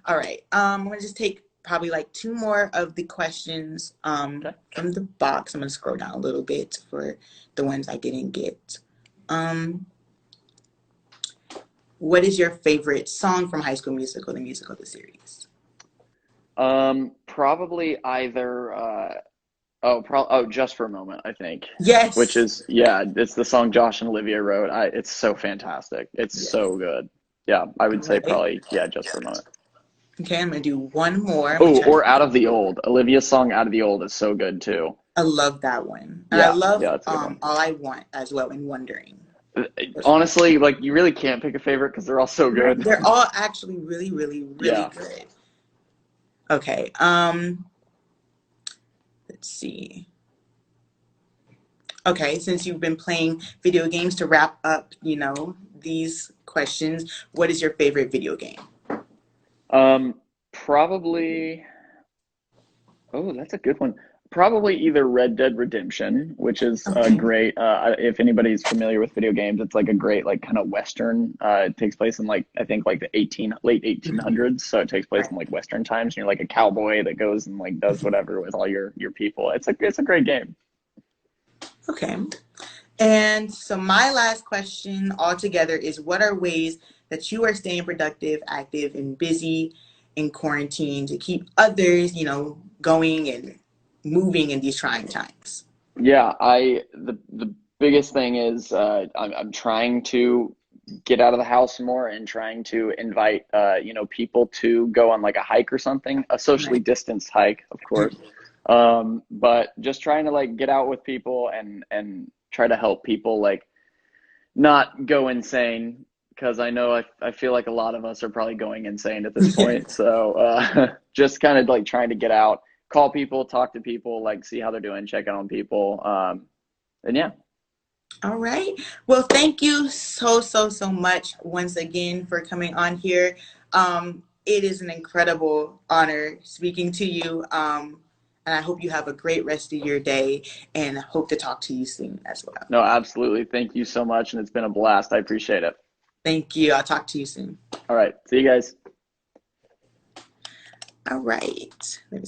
All right. I'm gonna just take probably like two more of the questions Okay. from the box. I'm gonna scroll down a little bit for the ones I didn't get. Um, what is your favorite song from High School Musical, the musical, the series? Probably either Just for a Moment, I think. Which Yes. is, yeah, it's the song Josh and Olivia wrote. It's so fantastic. It's Yes. so good. Yeah, I All would say right. probably, yeah, Just for a Moment. Okay, I'm gonna do one more. I'm gonna Oh, try to. or Out of the Old. Olivia's song Out of the Old is so good too. I love that one, and I Yeah, love yeah, that's a good one. All I Want as well, and Wondering. Honestly, like you really can't pick a favorite because they're all so Right. good. They're all actually really, really, really Yeah. good. Okay. Let's see. Okay, since you've been playing video games to wrap up, these questions, what is your favorite video game? Um, Probably. Oh, that's a good one. Probably either Red Dead Redemption, which is Okay. great. If anybody's familiar with video games, it's like a great like kind of Western. It takes place in like I think like the late Mhm. 1800s, so it takes place Right. in like Western times. And you're like a cowboy that goes and like does whatever with all your people. It's a great game. Okay. And so my last question altogether is, what are ways that you are staying productive, active, and busy in quarantine to keep others, going and moving in these trying times? Yeah, the biggest thing is I'm trying to get out of the house more and trying to invite people to go on like a hike or something, a socially Right. distanced hike, of course. But just trying to like get out with people and try to help people like not go insane because I know I feel like a lot of us are probably going insane at this point. Yes. So just kind of like trying to get out, call people, talk to people, like see how they're doing, check in on people. And yeah. All right. Well, thank you so, so, so much once again for coming on here. It is an incredible honor speaking to you. And I hope you have a great rest of your day and hope to talk to you soon as well. No, absolutely. Thank you so much. And it's been a blast. I appreciate it. Thank you. I'll talk to you soon. All right. See you guys. All right. Let me